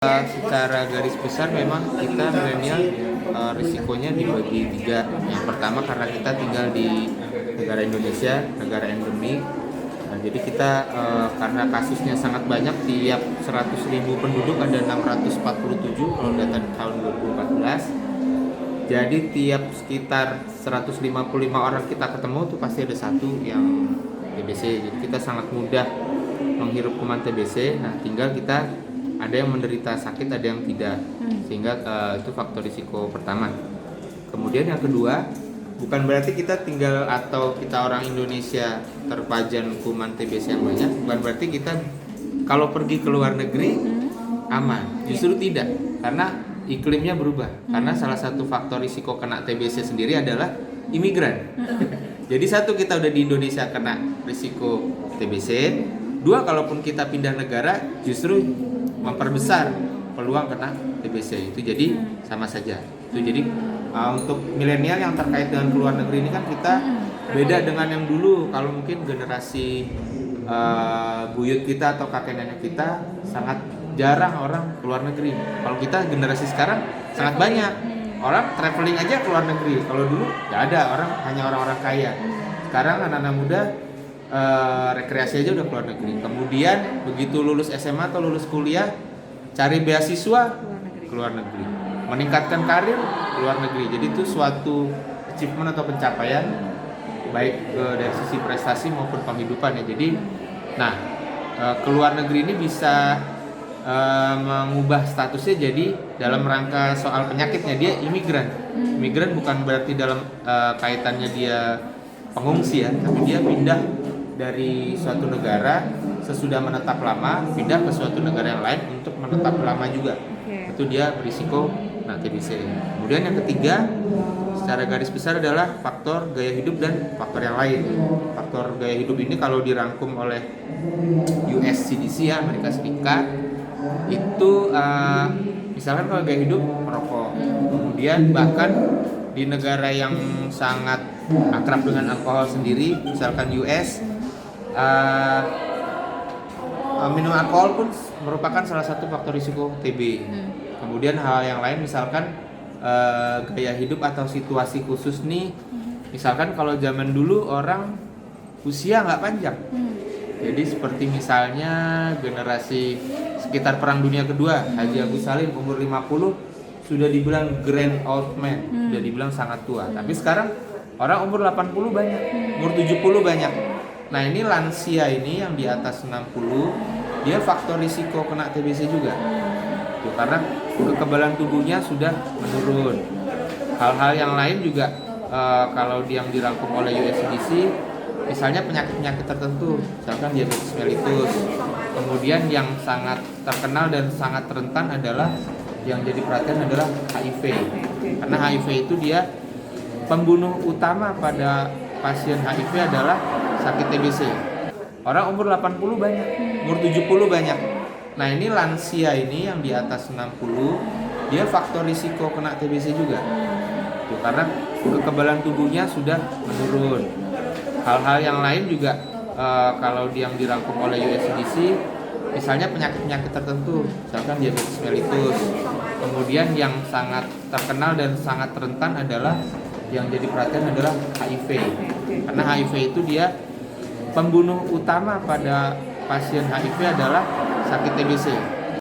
Secara garis besar memang kita milenial risikonya dibagi tiga. Yang pertama karena kita tinggal di negara Indonesia, negara endemik. Jadi kita karena kasusnya sangat banyak, tiap 100.000 penduduk ada 647 kalau data tahun 2014. Jadi tiap sekitar 155 orang kita ketemu tuh pasti ada satu yang TBC. Jadi kita sangat mudah menghirup kuman TBC. Nah, tinggal kita ada yang menderita sakit, ada yang tidak, sehingga itu faktor risiko pertama. Kemudian yang kedua, bukan berarti kita tinggal atau kita orang Indonesia terpajan kuman TBC yang banyak, bukan berarti kita kalau pergi ke luar negeri aman. Justru tidak, karena iklimnya berubah. Karena salah satu faktor risiko kena TBC sendiri adalah imigran. Jadi satu, kita udah di Indonesia kena risiko TBC. Dua, kalaupun kita pindah negara justru memperbesar peluang kena TBC. Itu jadi sama saja. Itu jadi untuk milenial yang terkait dengan keluar negeri ini kan kita beda dengan yang dulu. Kalau mungkin generasi buyut kita atau kakek nenek kita sangat jarang orang keluar negeri. Kalau kita generasi sekarang sangat banyak orang traveling aja keluar negeri. Kalau dulu nggak ada, hanya orang-orang kaya. Sekarang anak-anak muda rekreasi aja udah keluar negeri. Kemudian begitu lulus SMA atau lulus kuliah, cari beasiswa keluar negeri, meningkatkan karir keluar negeri. Jadi itu suatu achievement atau pencapaian baik dari sisi prestasi maupun penghidupan ya. Jadi keluar negeri ini bisa mengubah statusnya jadi dalam rangka soal penyakitnya dia imigran. Imigran bukan berarti dalam kaitannya dia pengungsi ya, tapi dia pindah dari suatu negara sesudah menetap lama, pindah ke suatu negara yang lain untuk menetap lama juga. Itu dia berisiko TBC. Kemudian yang ketiga, secara garis besar adalah faktor gaya hidup dan faktor yang lain. Faktor gaya hidup ini kalau dirangkum oleh US CDC ya, Amerika Serikat, itu misalkan kalau gaya hidup merokok, kemudian bahkan di negara yang sangat akrab dengan alkohol sendiri, misalkan US, minum alkohol pun merupakan salah satu faktor risiko TB. Kemudian hal yang lain misalkan gaya hidup atau situasi khusus nih, misalkan kalau zaman dulu orang usia nggak panjang. Jadi seperti misalnya generasi sekitar Perang Dunia Kedua, Haji Agus Salim umur 50 sudah dibilang grand old man, sudah dibilang sangat tua. Tapi sekarang orang umur 80 banyak, umur 70 banyak. Nah ini lansia ini yang di atas 60, dia faktor risiko kena TBC juga. Tuh, karena kekebalan tubuhnya sudah menurun. Hal-hal yang lain juga kalau yang dirangkum oleh USCDC, misalnya penyakit-penyakit tertentu, misalkan diabetes mellitus. Kemudian yang sangat terkenal dan sangat rentan adalah yang jadi perhatian adalah HIV. Karena HIV itu dia pembunuh utama pada pasien HIV adalah sakit TBC. Orang umur 80 banyak, umur 70 banyak. Nah ini lansia ini yang di atas 60, dia faktor risiko kena TBC juga. Tuh, karena kekebalan tubuhnya sudah menurun. Hal-hal yang lain juga kalau yang dirangkum oleh USCDC, misalnya penyakit-penyakit tertentu, misalkan diabetes mellitus. Kemudian yang sangat terkenal dan sangat rentan adalah yang jadi perhatian adalah HIV. Karena HIV itu dia pembunuh utama pada pasien HIV adalah sakit TBC.